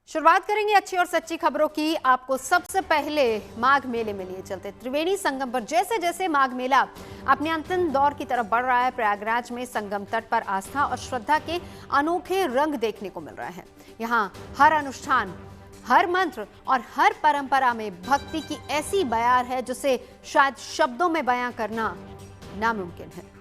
शुरुआत करेंगे अच्छी और सच्ची खबरों की। आपको सबसे पहले माघ मेले में लिए चलते त्रिवेणी संगम पर। जैसे जैसे माघ मेला अपने अंतिम दौर की तरफ बढ़ रहा है, प्रयागराज में संगम तट पर आस्था और श्रद्धा के अनोखे रंग देखने को मिल रहे हैं। यहाँ हर अनुष्ठान, हर मंत्र और हर परंपरा में भक्ति की ऐसी बयार है जिसे शायद शब्दों में बयां करना नामुमकिन है।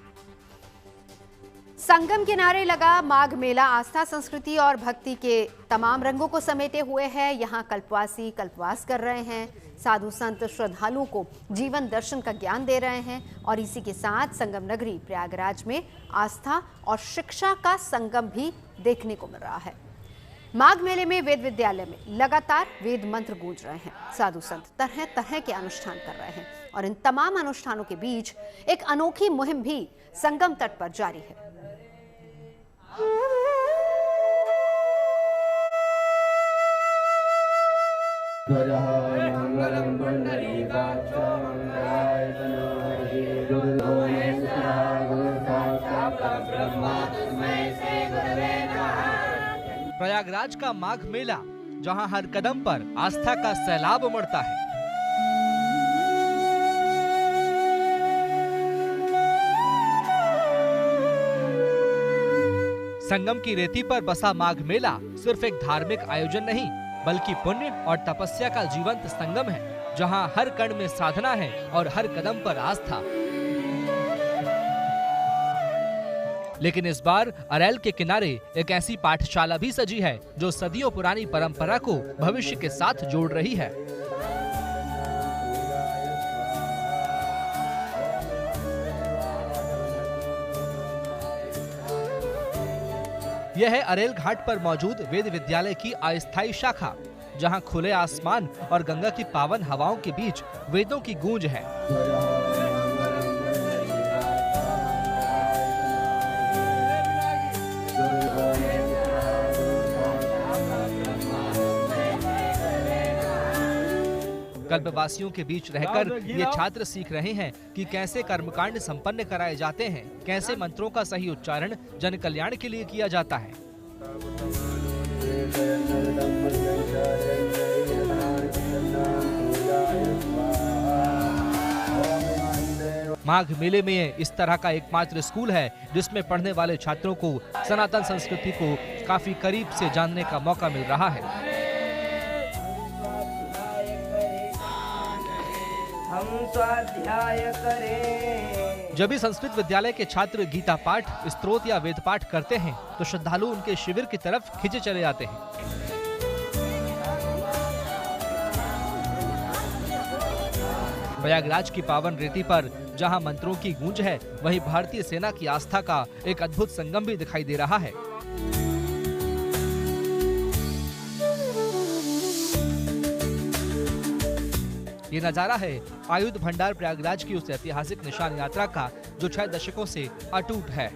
संगम किनारे लगा माघ मेला आस्था, संस्कृति और भक्ति के तमाम रंगों को समेटे हुए है। यहाँ कल्पवासी कल्पवास कर रहे हैं, साधु संत श्रद्धालुओं को जीवन दर्शन का ज्ञान दे रहे हैं और इसी के साथ संगम नगरी प्रयागराज में आस्था और शिक्षा का संगम भी देखने को मिल रहा है। माघ मेले में वेद विद्यालय में लगातार वेद मंत्र गूंज रहे हैं। साधु संत तरह तरह के अनुष्ठान कर रहे हैं और इन तमाम अनुष्ठानों के बीच एक अनोखी मुहिम भी संगम तट पर जारी है। प्रयागराज का माघ मेला, जहां हर कदम पर आस्था का सैलाब उमड़ता है। संगम की रेती पर बसा माघ मेला सिर्फ एक धार्मिक आयोजन नहीं, बल्कि पुण्य और तपस्या का जीवंत संगम है, जहां हर कण में साधना है और हर कदम पर आस्था। लेकिन इस बार अरैल के किनारे एक ऐसी पाठशाला भी सजी है जो सदियों पुरानी परंपरा को भविष्य के साथ जोड़ रही है। यह है अरेल घाट पर मौजूद वेद विद्यालय की अस्थायी शाखा, जहां खुले आसमान और गंगा की पावन हवाओं के बीच वेदों की गूंज है। कल्पवासियों के बीच रहकर ये छात्र सीख रहे हैं कि कैसे कर्मकांड संपन्न कराए जाते हैं, कैसे मंत्रों का सही उच्चारण जन कल्याण के लिए किया जाता है। माघ मेले में इस तरह का एकमात्र स्कूल है जिसमें पढ़ने वाले छात्रों को सनातन संस्कृति को काफी करीब से जानने का मौका मिल रहा है। हम स्वाध्याय करें। जब भी संस्कृत विद्यालय के छात्र गीता पाठ, स्तोत्र या वेद पाठ करते हैं तो श्रद्धालु उनके शिविर की तरफ खींचे चले जाते हैं। प्रयागराज की पावन रेती पर जहां मंत्रों की गूंज है, वहीं भारतीय सेना की आस्था का एक अद्भुत संगम भी दिखाई दे रहा है। ये नजारा है आयुध भंडार प्रयागराज की उस ऐतिहासिक निशान यात्रा का जो 6 दशकों से अटूट है।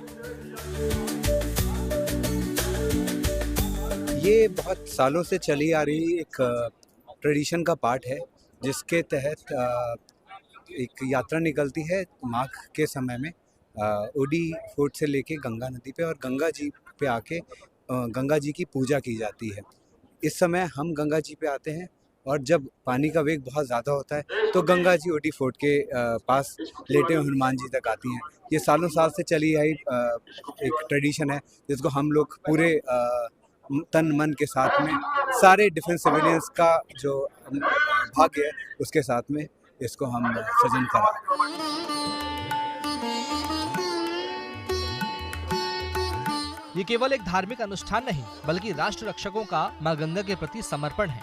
ये बहुत सालों से चली आ रही एक ट्रेडिशन का पार्ट है, जिसके तहत एक यात्रा निकलती है माघ के समय में ओडी फोर्ट से लेके गंगा नदी पे, और गंगा जी पे आके गंगा जी की पूजा की जाती है। इस समय हम गंगा जी पे आते हैं और जब पानी का वेग बहुत ज़्यादा होता है तो गंगा जी ओडी फोर्ट के पास लेटे हनुमान जी तक आती हैं। ये सालों साल से चली आई एक ट्रेडिशन है, जिसको हम लोग पूरे तन मन के साथ में, सारे डिफेंस सिविलियंस का जो भाग्य है उसके साथ में इसको हम सजन करा। ये केवल एक धार्मिक अनुष्ठान नहीं, बल्कि राष्ट्र रक्षकों का मां गंगा के प्रति समर्पण है।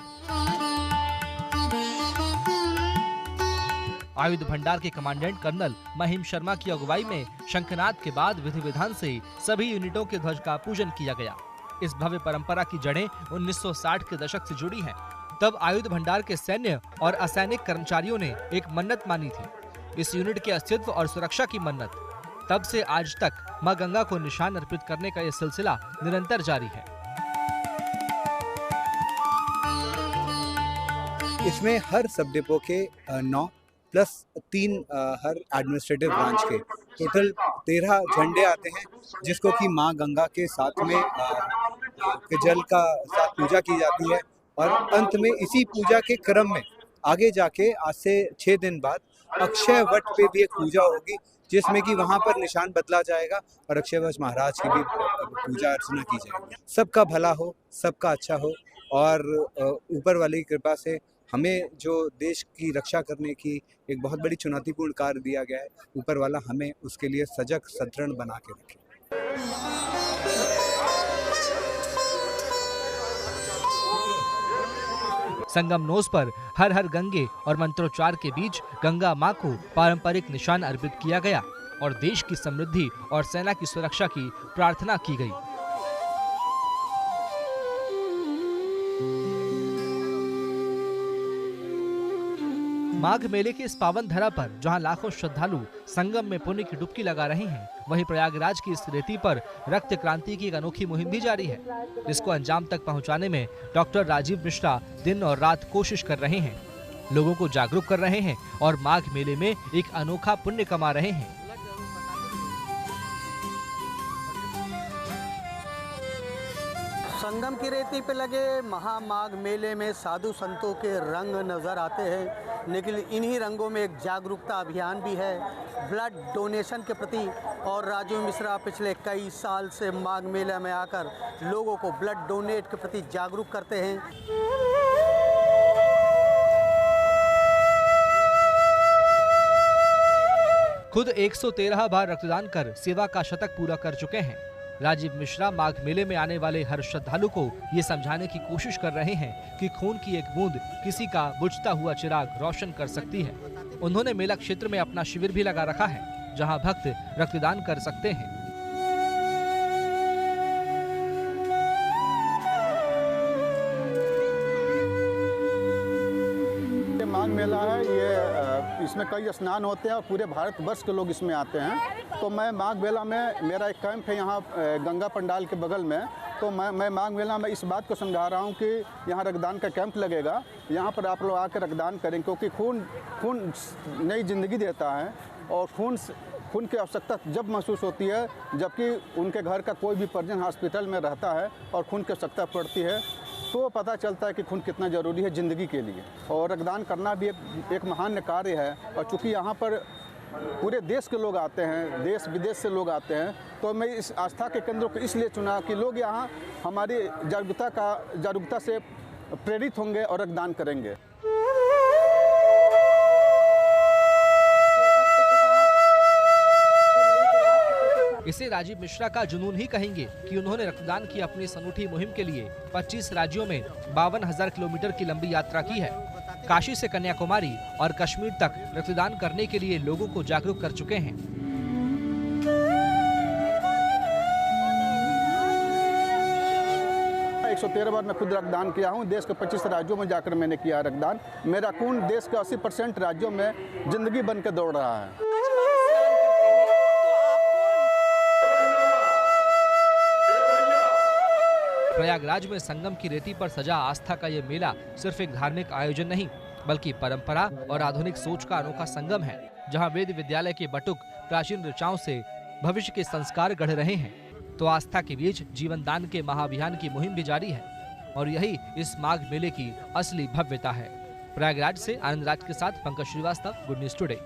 आयुध भंडार के कमांडेंट कर्नल महिम शर्मा की अगुवाई में शंखनाद के बाद विधि विधान से सभी यूनिटों के ध्वज का पूजन किया गया। इस भव्य परंपरा की जड़ें 1960 के दशक से जुड़ी हैं। तब आयुध भंडार के सैन्य और असैनिक कर्मचारियों ने एक मन्नत मानी थी, इस यूनिट के अस्तित्व और सुरक्षा की मन्नत। तब से आज तक मां गंगा को निशान अर्पित करने का यह सिलसिला निरंतर जारी है। इसमें हर सब डिपो के 9 प्लस 3 हर एडमिनिस्ट्रेटिव ब्रांच के टोटल 13 झंडे आते हैं, जिसको कि माँ गंगा के साथ में के जल का साथ पूजा की जाती है और अंत में इसी पूजा के क्रम में आगे जाके आज से 6 दिन बाद अक्षय वट पे भी एक पूजा होगी, जिसमें कि वहाँ पर निशान बदला जाएगा और अक्षय वट महाराज की भी पूजा अर्चना की जाएगी। सबका भला हो, सबका अच्छा हो और ऊपर वाले की कृपा से हमें जो देश की रक्षा करने की एक बहुत बड़ी चुनौतीपूर्ण कार्य दिया गया है, ऊपर वाला हमें उसके लिए सजग सदृढ़ बना के रखे। संगम नोस पर हर हर गंगे और मंत्रोच्चार के बीच गंगा मां को पारंपरिक निशान अर्पित किया गया और देश की समृद्धि और सेना की सुरक्षा की प्रार्थना की गई। माघ मेले के इस पावन धरा पर जहां लाखों श्रद्धालु संगम में पुण्य की डुबकी लगा रहे हैं, वहीं प्रयागराज की इस रेती पर रक्त क्रांति की एक अनोखी मुहिम भी जारी है, जिसको अंजाम तक पहुंचाने में डॉक्टर राजीव मिश्रा दिन और रात कोशिश कर रहे हैं, लोगों को जागरूक कर रहे हैं और माघ मेले में एक अनोखा पुण्य कमा रहे हैं। संगम की रेती पे लगे महामाघ मेले में साधु संतों के रंग नज़र आते हैं, लेकिन इन्हीं रंगों में एक जागरूकता अभियान भी है ब्लड डोनेशन के प्रति। और राजीव मिश्रा पिछले कई साल से माघ मेले में आकर लोगों को ब्लड डोनेट के प्रति जागरूक करते हैं। खुद 113 बार रक्तदान कर सेवा का शतक पूरा कर चुके हैं। राजीव मिश्रा माघ मेले में आने वाले हर श्रद्धालु को ये समझाने की कोशिश कर रहे हैं कि खून की एक बूंद किसी का बुझता हुआ चिराग रोशन कर सकती है। उन्होंने मेला क्षेत्र में अपना शिविर भी लगा रखा है, जहां भक्त रक्तदान कर सकते हैं। माघ मेला है, ये इसमें कई स्नान होते हैं और पूरे भारतवर्ष के लोग इसमें आते हैं। तो मैं माघ मेला में, मेरा एक कैंप है यहाँ गंगा पंडाल के बगल में, तो मैं माघ मेला में इस बात को समझा रहा हूँ कि यहाँ रक्तदान का कैंप लगेगा, यहाँ पर आप लोग आकर रक्तदान करें, क्योंकि खून नई जिंदगी देता है और खून की आवश्यकता जब महसूस होती है जबकि उनके घर का कोई भी परिजन हॉस्पिटल में रहता है और खून की आवश्यकता पड़ती है, तो पता चलता है कि खून कितना ज़रूरी है ज़िंदगी के लिए। और रक्तदान करना भी एक महान कार्य है। और चूँकि यहाँ पर पूरे देश के लोग आते हैं, देश विदेश से लोग आते हैं, तो मैं इस आस्था के केंद्र को इसलिए चुना कि लोग यहाँ हमारी जागरूकता से प्रेरित होंगे और रक्तदान करेंगे। इसे राजीव मिश्रा का जुनून ही कहेंगे कि उन्होंने रक्तदान की अपनी इस अनूठी मुहिम के लिए 25 राज्यों में 52,000 किलोमीटर की लंबी यात्रा की है। काशी से कन्याकुमारी और कश्मीर तक रक्तदान करने के लिए लोगों को जागरूक कर चुके हैं। मैं 113 बार मैं खुद रक्तदान किया हूँ। देश के 25 राज्यों में जाकर मैंने किया रक्तदान। मेरा खून देश के 80% राज्यों में जिंदगी बन के दौड़ रहा है। प्रयागराज में संगम की रेती पर सजा आस्था का ये मेला सिर्फ एक धार्मिक आयोजन नहीं, बल्कि परंपरा और आधुनिक सोच का अनोखा संगम है, जहां वेद विद्यालय के बटुक प्राचीन ऋचाओं से भविष्य के संस्कार गढ़ रहे हैं, तो आस्था के बीच जीवन दान के महाअभियान की मुहिम भी जारी है। और यही इस माघ मेले की असली भव्यता है। प्रयागराज से आनंद राज के साथ Pankaj Srivastava, good news today.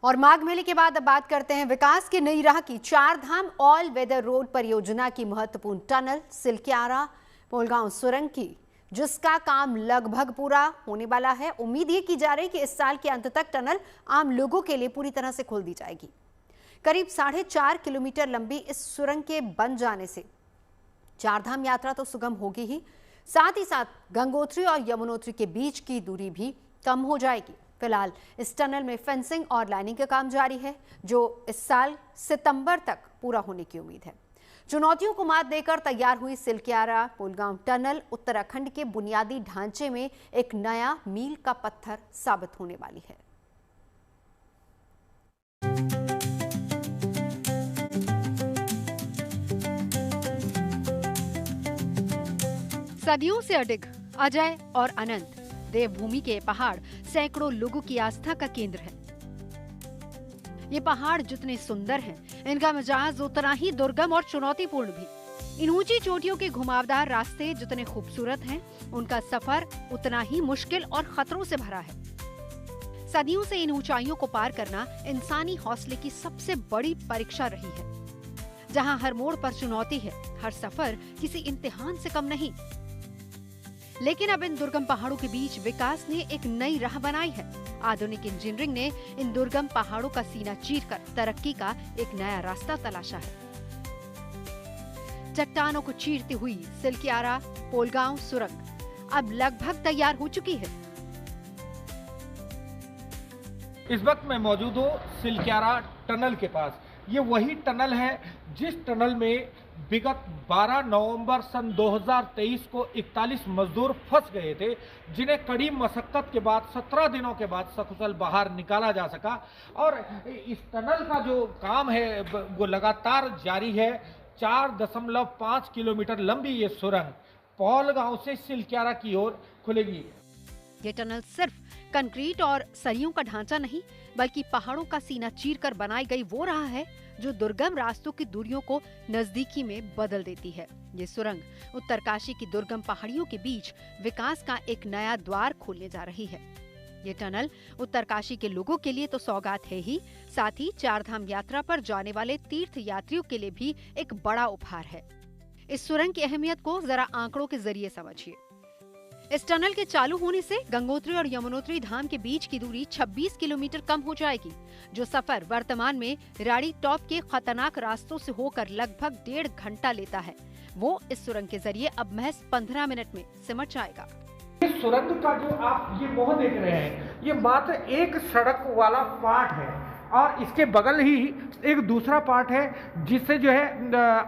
और माघ मेले के बाद अब बात करते हैं विकास की नई राह की। 4 धाम ऑल वेदर रोड परियोजना की महत्वपूर्ण टनल सिलक्यारा पोलगांव सुरंग की, जिसका काम लगभग पूरा होने वाला है। उम्मीद ये की जा रही है कि इस साल के अंत तक टनल आम लोगों के लिए पूरी तरह से खोल दी जाएगी। करीब 4.5 किलोमीटर लंबी इस सुरंग के बन जाने से 4 धाम यात्रा तो सुगम होगी ही, साथ ही साथ गंगोत्री और यमुनोत्री के बीच की दूरी भी कम हो जाएगी। फिलहाल इस टनल में फेंसिंग और लाइनिंग का काम जारी है, जो इस साल सितंबर तक पूरा होने की उम्मीद है। चुनौतियों को मात देकर तैयार हुई सिलक्यारा पोलगांव टनल उत्तराखंड के बुनियादी ढांचे में एक नया मील का पत्थर साबित होने वाली है। सदियों से अडिग अजय और अनंत देवभूमि के पहाड़ सैकड़ों लोगों की आस्था का केंद्र है। ये पहाड़ जितने सुंदर हैं, इनका मिजाज उतना ही दुर्गम और चुनौतीपूर्ण भी। इन ऊंची चोटियों के घुमावदार रास्ते जितने खूबसूरत हैं, उनका सफर उतना ही मुश्किल और खतरों से भरा है। सदियों से इन ऊंचाइयों को पार करना इंसानी हौसले की सबसे बड़ी परीक्षा रही है। जहां हर मोड़ पर चुनौती है, हर सफर किसी इम्तिहान से कम नहीं। लेकिन अब इन दुर्गम पहाड़ों के बीच विकास ने एक नई राह बनाई है। आधुनिक इंजीनियरिंग ने इन दुर्गम पहाड़ों का सीना चीरकर तरक्की का एक नया रास्ता तलाशा है। चट्टानों को चीरती हुई सिलक्यारा पोलगांव सुरंग अब लगभग तैयार हो चुकी है। इस वक्त मैं मौजूद हूँ सिलक्यारा टनल के पास। ये वही टनल है जिस टनल में विगत 12 नवंबर सन 2023 को 41 मजदूर फंस गए थे, जिन्हें कड़ी मशक्कत के बाद 17 दिनों के बाद सकुशल बाहर निकाला जा सका। और इस टनल का जो काम है वो लगातार जारी है। 4.5 किलोमीटर लंबी ये सुरंग पोलगांव से सिलक्यारा की ओर खुलेगी। ये टनल सिर्फ कंक्रीट और सरियों का ढांचा नहीं, बल्कि पहाड़ों का सीना चीरकर बनाई गई वो राह है जो दुर्गम रास्तों की दूरियों को नजदीकी में बदल देती है। ये सुरंग उत्तरकाशी की दुर्गम पहाड़ियों के बीच विकास का एक नया द्वार खोलने जा रही है। ये टनल उत्तरकाशी के लोगों के लिए तो सौगात है ही, साथ ही चारधाम यात्रा पर जाने वाले तीर्थ यात्रियों के लिए भी एक बड़ा उपहार है। इस सुरंग की अहमियत को जरा आंकड़ों के जरिए समझिए। इस टनल के चालू होने से गंगोत्री और यमुनोत्री धाम के बीच की दूरी 26 किलोमीटर कम हो जाएगी, जो सफर वर्तमान में राड़ी टॉप के खतरनाक रास्तों से होकर लगभग 1.5 घंटा लेता है, वो इस सुरंग के जरिए अब महज 15 मिनट में सिमट जाएगा। इस सुरंग का जो आप ये मोह देख रहे हैं, ये मात्र एक सड़क वाला पार्ट है और इसके बगल ही एक दूसरा पार्ट है जिससे जो है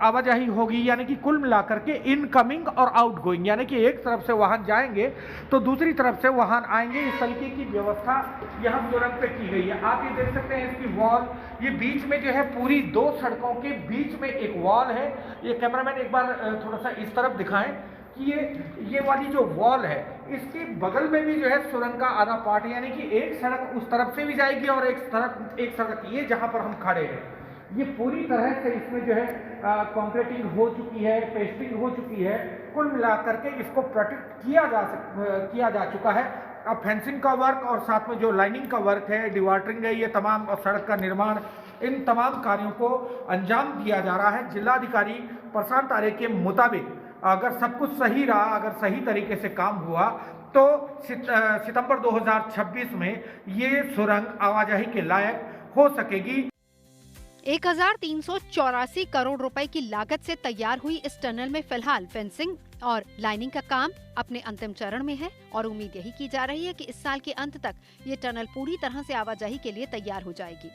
आवाजाही होगी, यानी कि कुल मिलाकर के इनकमिंग और आउटगोइंग, यानी कि एक तरफ से वाहन जाएंगे तो दूसरी तरफ से वाहन आएंगे। इस तरीके की व्यवस्था यहाँ सुरंग पे की गई है। आप ये देख सकते हैं इसकी वॉल, ये बीच में जो है पूरी 2 सड़कों के बीच में एक वॉल है। ये कैमरामैन एक बार थोड़ा सा इस तरफ दिखाएं कि ये वाली जो वॉल है, इसके बगल में भी जो है सुरंग का आधा पार्ट, यानी कि एक सड़क उस तरफ से भी जाएगी और एक सड़क ये जहां पर हम खड़े हैं, ये पूरी तरह से इसमें जो है कंक्रीटिंग हो चुकी है, पेस्टिंग हो चुकी है। कुल मिलाकर के इसको प्रोटेक्ट किया जा चुका है। अब फेंसिंग का वर्क और साथ में जो लाइनिंग का वर्क है, डिवाटरिंग है, ये तमाम सड़क का निर्माण, इन तमाम कार्यों को अंजाम दिया जा रहा है। जिलाधिकारी प्रशांत आर्य के मुताबिक अगर सब कुछ सही रहा, अगर सही तरीके से काम हुआ तो सितंबर 2026 में ये सुरंग आवाजाही के लायक हो सकेगी। 1384 करोड़ रुपए की लागत से तैयार हुई इस टनल में फिलहाल फेंसिंग और लाइनिंग का काम अपने अंतिम चरण में है और उम्मीद यही की जा रही है कि इस साल के अंत तक ये टनल पूरी तरह से आवाजाही के लिए तैयार हो जाएगी,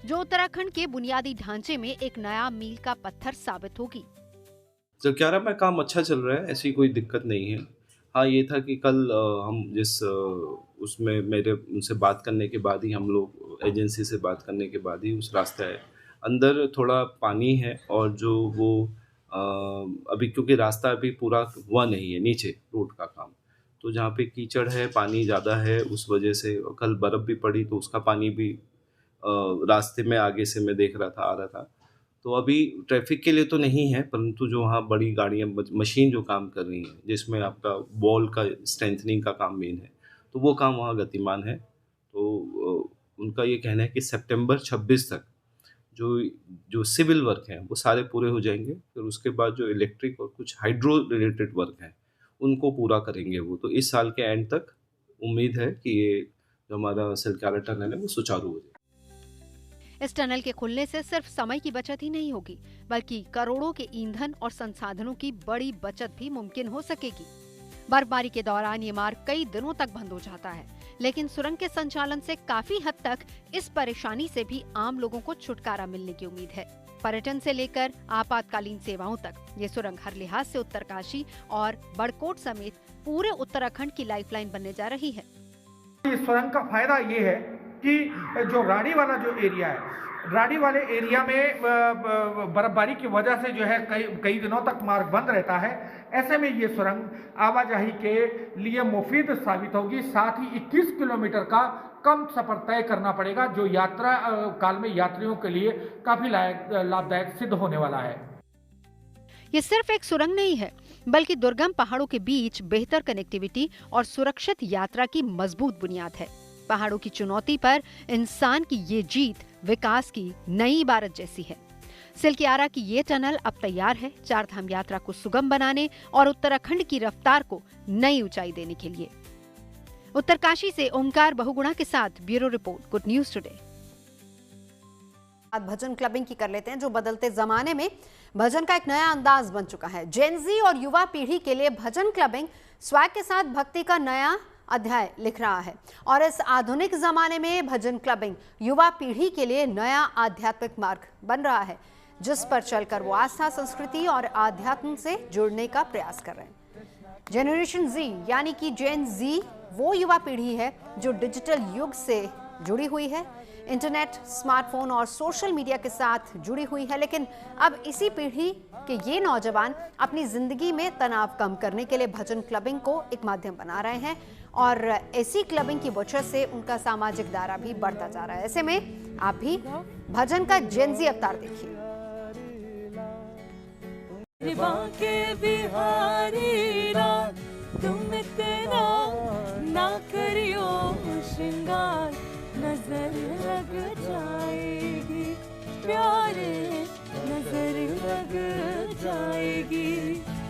जो उत्तराखंड के बुनियादी ढांचे में एक नया मील का पत्थर साबित होगी। सिलक्यारा में काम अच्छा चल रहा है, ऐसी कोई दिक्कत नहीं है। हाँ, ये था कि कल हम उसमें मेरे उनसे बात करने के बाद ही, हम लोग एजेंसी से बात करने के बाद ही उस रास्ते आए। अंदर थोड़ा पानी है और जो वो अभी क्योंकि रास्ता अभी पूरा हुआ नहीं है, नीचे रोड का काम, तो जहाँ पे कीचड़ है, पानी ज़्यादा है, उस वजह से कल बर्फ़ भी पड़ी तो उसका पानी भी रास्ते में आगे से मैं देख रहा था, आ रहा था। तो अभी ट्रैफिक के लिए तो नहीं है, परंतु जो वहाँ बड़ी गाड़ियाँ, मशीन जो काम कर रही हैं, जिसमें आपका वॉल का स्ट्रेंथनिंग का काम मेन है, तो वो काम वहाँ गतिमान है। तो उनका ये कहना है कि सितंबर 26 तक जो सिविल वर्क हैं वो सारे पूरे हो जाएंगे। फिर उसके बाद जो इलेक्ट्रिक और कुछ हाइड्रो रिलेटेड वर्क हैं उनको पूरा करेंगे वो। तो इस साल के एंड तक उम्मीद है कि ये जो हमारा सिलक्यारा टनल है वो सुचारू हो जाए। इस टनल के खुलने से सिर्फ समय की बचत ही नहीं होगी, बल्कि करोड़ों के ईंधन और संसाधनों की बड़ी बचत भी मुमकिन हो सकेगी। बर्फबारी के दौरान ये मार्ग कई दिनों तक बंद हो जाता है, लेकिन सुरंग के संचालन से काफी हद तक इस परेशानी से भी आम लोगों को छुटकारा मिलने की उम्मीद है। पर्यटन से लेकर आपातकालीन सेवाओं तक ये सुरंग हर लिहाज से उत्तरकाशी और बड़कोट समेत पूरे उत्तराखंड की लाइफलाइन बनने जा रही है। इस सुरंग का फायदा ये है कि जो राड़ी वाला जो एरिया है राड़ी वाले एरिया में बर्फबारी की वजह से जो है कई दिनों तक मार्ग बंद रहता है। ऐसे में ये सुरंग आवाजाही के लिए मुफीद साबित होगी। साथ ही 21 किलोमीटर का कम सफर तय करना पड़ेगा, जो यात्रा काल में यात्रियों के लिए काफी लाभदायक सिद्ध होने वाला है। ये सिर्फ एक सुरंग नहीं है, बल्कि दुर्गम पहाड़ों के बीच बेहतर कनेक्टिविटी और सुरक्षित यात्रा की मजबूत बुनियाद है। पहाड़ों की चुनौती पर इंसान की ये जीत विकास की नई इबारत जैसी है। सिलकियारा की ये टनल अब तैयार है चारधाम यात्रा को सुगम बनाने और उत्तराखंड की रफ्तार को नई ऊंचाई देने के लिए। उत्तरकाशी से ओमकार बहुगुणा के साथ bureau report, good news today. Bhajan clubbing की कर लेते हैं, जो बदलते जमाने में भजन का एक नया अंदाज बन चुका है। जेनजी और युवा पीढ़ी के लिए भजन क्लबिंग स्वैग के साथ भक्ति का नया अध्याय लिख रहा है और इस आधुनिक जमाने में भजन क्लबिंग युवा पीढ़ी के लिए नया आध्यात्मिक मार्ग बन रहा है, जिस पर चलकर वो आस्था, संस्कृति और आध्यात्म से जुड़ने का प्रयास कर रहे हैं। जेनरेशन जी यानी कि जेन जी वो युवा पीढ़ी है जो डिजिटल युग से जुड़ी हुई है, इंटरनेट, स्मार्टफोन और सोशल मीडिया के साथ जुड़ी हुई है। लेकिन अब इसी पीढ़ी के ये नौजवान अपनी जिंदगी में तनाव कम करने के लिए भजन क्लबिंग को एक माध्यम बना रहे हैं और ऐसी क्लबिंग की वजह से उनका सामाजिक दायरा भी बढ़ता जा रहा है। ऐसे में आप भी भजन का जेनजी अवतार देखिए। नजर लग जाएगी प्यारे, नजर लग जाएगी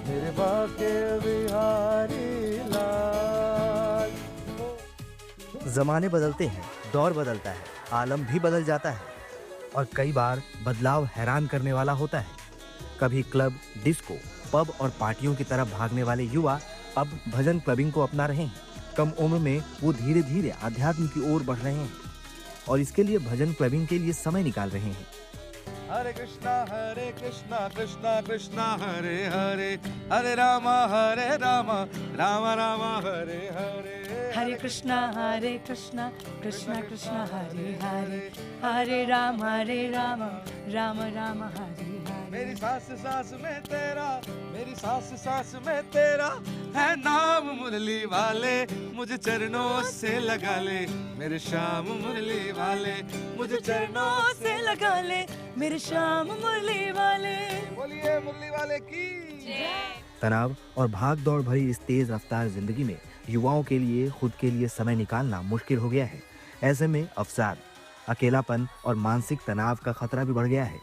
मेरे बाके बिहारी लाल। जमाने बदलते हैं, दौर बदलता है, आलम भी बदल जाता है और कई बार बदलाव हैरान करने वाला होता है। कभी क्लब, डिस्को, पब और पार्टियों की तरफ भागने वाले युवा अब भजन क्लबिंग को अपना रहे हैं। कम उम्र में वो धीरे धीरे आध्यात्म की ओर बढ़ रहे हैं और इसके लिए भजन क्लबिंग के लिए समय निकाल रहे हैं। हरे कृष्णा कृष्णा कृष्णा हरे हरे, हरे रामा रामा रामा हरे हरे। हरे कृष्णा कृष्णा कृष्णा हरे हरे, हरे राम राम राम हरे हरे। मेरी सास में तेरा, मेरी सास में तेरा है नाम मुरली वाले, मुझे चरणों से लगा ले मेरे श्याम मुरली वाले, मुझे चरणों से लगा ले मेरे श्याम मुरली वाले। बोलिए मुरली वाले की जय। तनाव और भाग दौड़ भरी इस तेज रफ्तार जिंदगी में युवाओं के लिए खुद के लिए समय निकालना मुश्किल हो गया है। ऐसे में अवसाद, अकेलापन और मानसिक तनाव का खतरा भी बढ़ गया है।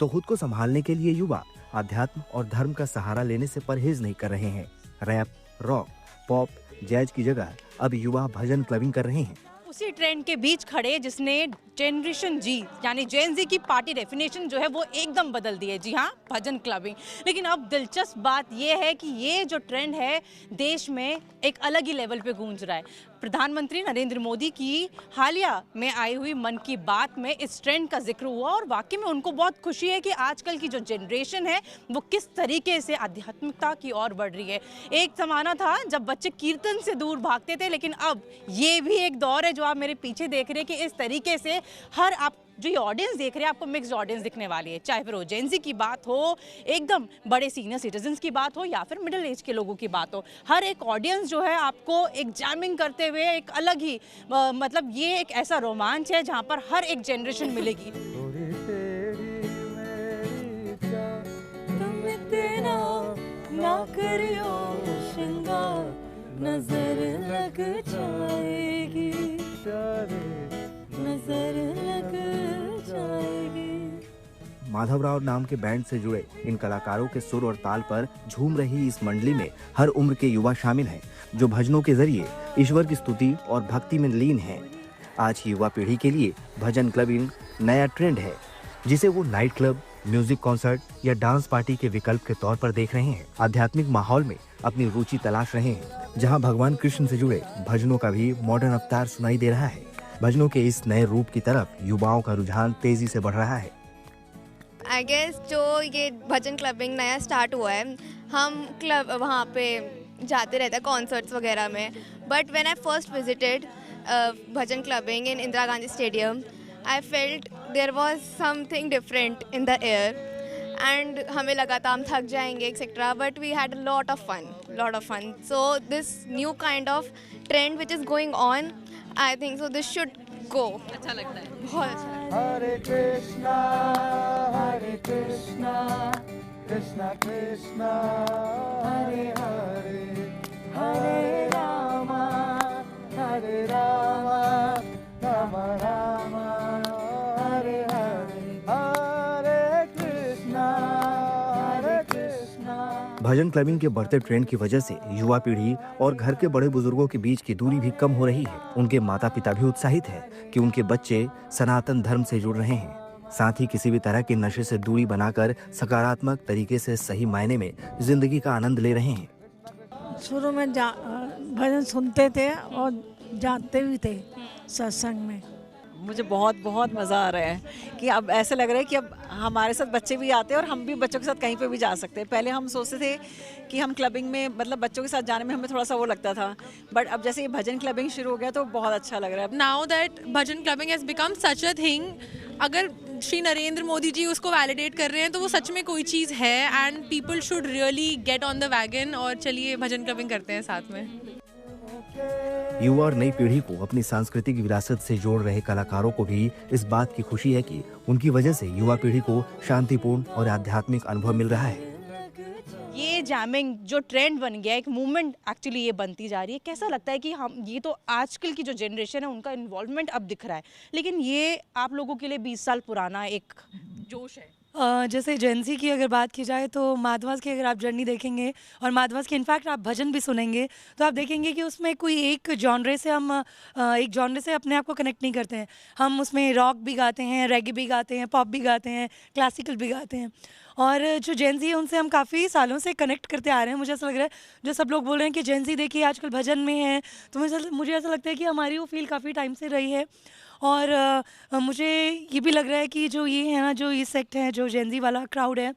तो खुद को संभालने के लिए युवा आध्यात्म और धर्म का सहारा लेने से परहेज नहीं कर रहे हैं। रैप, रॉक, पॉप, जैज की जगह अब युवा भजन क्लबिंग कर रहे हैं। उसी ट्रेंड के बीच खड़े जिसने जनरेशन जी यानी जेन जी की पार्टी डेफिनेशन जो है वो एकदम बदल दी है। जी हाँ, भजन क्लबिंग। लेकिन अब दिलचस्प बात यह है कि ये जो ट्रेंड है देश में एक अलग ही लेवल पे गूंज रहा है। प्रधानमंत्री नरेंद्र मोदी की हालिया में आई हुई मन की बात में इस ट्रेंड का जिक्र हुआ और वाकई में उनको बहुत खुशी है कि आजकल की जो जनरेशन है वो किस तरीके से आध्यात्मिकता की ओर बढ़ रही है। एक ज़माना था जब बच्चे कीर्तन से दूर भागते थे, लेकिन अब ये भी एक दौर है जो आप मेरे पीछे देख रहे हैं कि इस तरीके से हर आप जो ये ऑडियंस देख रहे हैं आपको मिक्स्ड ऑडियंस दिखने वाली है। चाहे फिर वो जेनजी की बात हो, एकदम बड़े सीनियर सिटीजन्स की बात हो या फिर मिडिल एज के लोगों की बात हो, हर एक ऑडियंस जो है आपको एक जैमिंग करते हुए एक अलग ही मतलब ये एक ऐसा रोमांच है जहाँ पर हर एक जनरेशन मिलेगी। नजर लग जाएगी, नजर लग जाएगी। माधवराव नाम के बैंड से जुड़े इन कलाकारों के सुर और ताल पर झूम रही इस मंडली में हर उम्र के युवा शामिल हैं, जो भजनों के जरिए ईश्वर की स्तुति और भक्ति में लीन हैं। आज की युवा पीढ़ी के लिए भजन क्लबिंग नया ट्रेंड है, जिसे वो नाइट क्लब, म्यूजिक कॉन्सर्ट या डांस पार्टी के विकल्प के तौर पर देख रहे हैं। आध्यात्मिक माहौल में अपनी रुचि तलाश रहे हैं, जहां भगवान कृष्ण से जुड़े भजनों का भी मॉडर्न अवतार सुनाई दे रहा है। भजनों के इस नए रूप की तरफ युवाओं का रुझान तेजी से बढ़ रहा है। आई गेस जो ये भजन क्लबिंग नया स्टार्ट हुआ है, हम क्लब वहाँ पे जाते रहते हैं कॉन्सर्ट्स वगैरह में, but when I first visited bhajan clubbing in Indira Gandhi stadium, I felt there was something different in the air. And हमें लगा था हम थक जाएंगे etc. But we had a lot of fun. So this new kind of trend which is going on, I think so this should go. अच्छा लगता है बहुत अच्छा लगता है. Hare Krishna, Krishna Krishna, Hare Hare, Hare Rama, Rama Rama, Hare Hare, Hare Krishna, Hare Krishna. भजन clubbing के बढ़ते trend की वजह से युवा पीढ़ी और घर के बड़े बुजुर्गों के बीच की दूरी भी कम हो रही है। उनके माता पिता भी उत्साहित हैं कि उनके बच्चे सनातन धर्म से जुड़ रहे हैं। साथ ही किसी भी तरह के नशे से दूरी बनाकर सकारात्मक तरीके से सही मायने में जिंदगी का आनंद ले रहे हैं। शुरू में भजन सुनते थे और जाते भी थे सत्संग में। मुझे बहुत मज़ा आ रहा है कि अब ऐसे लग रहा है कि अब हमारे साथ बच्चे भी आते हैं और हम भी बच्चों के साथ कहीं पे भी जा सकते हैं। पहले हम सोचते थे कि हम क्लबिंग में मतलब बच्चों के साथ जाने में हमें थोड़ा सा वो लगता था, बट अब जैसे ये भजन क्लबिंग शुरू हो गया तो बहुत अच्छा लग रहा है। Now that bhajan clubbing has become such a thing, अगर श्री नरेंद्र मोदी जी उसको वैलिडेट कर रहे हैं तो वो सच में कोई चीज़ है and people should really get on the wagon और चलिए भजन क्लबिंग करते हैं साथ में। युवा और नई पीढ़ी को अपनी सांस्कृतिक विरासत से जोड़ रहे कलाकारों को भी इस बात की खुशी है कि उनकी वजह से युवा पीढ़ी को शांतिपूर्ण और आध्यात्मिक अनुभव मिल रहा है। ये जैमिंग जो ट्रेंड बन गया, एक मूवमेंट एक्चुअली ये बनती जा रही है। कैसा लगता है कि हम ये तो आजकल की जो जनरेशन है उनका इन्वॉल्वमेंट अब दिख रहा है, लेकिन ये आप लोगों के लिए 20 साल पुराना एक जोश है। जैसे जेंजी की अगर बात की जाए तो माधवास की अगर आप जर्नी देखेंगे और माधवास के इनफैक्ट आप भजन भी सुनेंगे तो आप देखेंगे कि उसमें कोई एक जॉनरे से हम एक जॉनरे से अपने आप को कनेक्ट नहीं करते हैं। हम उसमें रॉक भी गाते हैं, रेगे भी गाते हैं, पॉप भी गाते हैं, क्लासिकल भी गाते हैं। और जो जेंजी है उनसे हम काफ़ी सालों से कनेक्ट करते आ रहे हैं। मुझे ऐसा लग रहा है जो सब लोग बोल रहे हैं कि जेंजी देखिए आजकल भजन में है, तो मुझे ऐसा लगता है कि हमारी वो फील काफ़ी टाइम से रही है। और मुझे ये भी लग रहा है कि जो ये है ना, जो ये सेक्ट है, जो जेंजी वाला क्राउड है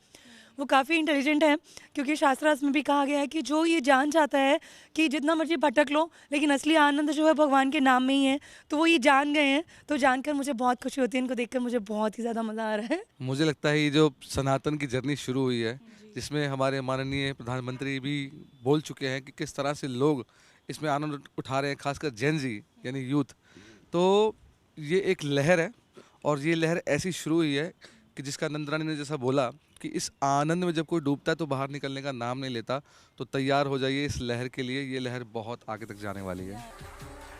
वो काफ़ी इंटेलिजेंट है, क्योंकि शास्त्रार्थ में भी कहा गया है कि जो ये जान चाहता है कि जितना मर्जी भटक लो लेकिन असली आनंद जो है भगवान के नाम में ही है, तो वो ये जान गए हैं। तो जानकर मुझे बहुत खुशी होती है, इनको देखकर मुझे बहुत ही ज़्यादा मज़ा आ रहा है। मुझे लगता है ये जो सनातन की जर्नी शुरू हुई है, जिसमें हमारे माननीय प्रधानमंत्री भी बोल चुके हैं कि किस तरह से लोग इसमें आनंद उठा रहे हैं, खासकर जेंजी यानी यूथ। तो ये एक लहर है और ये लहर ऐसी शुरू हुई है कि जिसका नंदरानी ने जैसा बोला कि इस आनंद में जब कोई डूबता है तो बाहर निकलने का नाम नहीं लेता। तो तैयार हो जाइए इस लहर के लिए, ये लहर बहुत आगे तक जाने वाली है।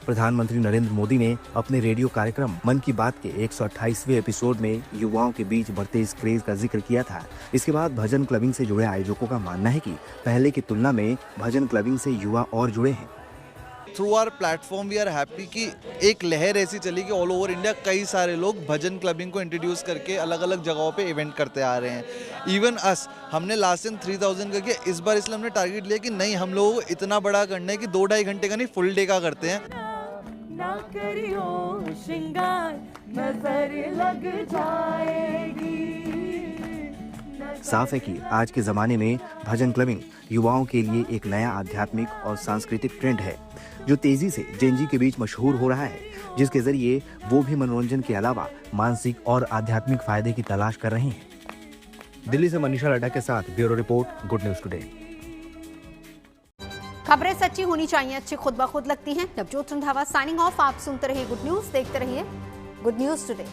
प्रधानमंत्री नरेंद्र मोदी ने अपने रेडियो कार्यक्रम मन की बात के 128वें एपिसोड में युवाओं के बीच बढ़ते इस क्रेज का जिक्र किया था। इसके बाद भजन क्लबिंग से जुड़े आयोजकों का मानना है कि पहले की तुलना में भजन क्लबिंग से युवा और जुड़े हैं। Through our platform we are happy कि एक लहर ऐसी चली कि ऑल ओवर इंडिया कई सारे लोग भजन क्लबिंग को इंट्रोड्यूस करके अलग अलग जगहों पे इवेंट करते आ रहे हैं। इवन अस, हमने लास्ट टाइम 3000 का किया, इस बार इसलिए हमने टारगेट लिया कि नहीं, हम लोगों को इतना बड़ा करना है कि 2-2.5 घंटे का नहीं, फुल डे का करते हैं। ना करियो श्रृंगार, नजर लग जाएगी। साफ है कि आज के जमाने में भजन क्लबिंग युवाओं के लिए एक नया आध्यात्मिक और सांस्कृतिक ट्रेंड है जो तेजी से जेंजी के बीच मशहूर हो रहा है, जिसके जरिए वो भी मनोरंजन के अलावा मानसिक और आध्यात्मिक फायदे की तलाश कर रहे हैं। दिल्ली से मनीषा लड्डा के साथ bureau report, good news today. खबरें सच्ची होनी चाहिए, अच्छी खुद ब खुद लगती हैं। Navjot Randhawa signing off. आप सुनते रहिए गुड न्यूज, देखते रहिए गुड न्यूज टुडे।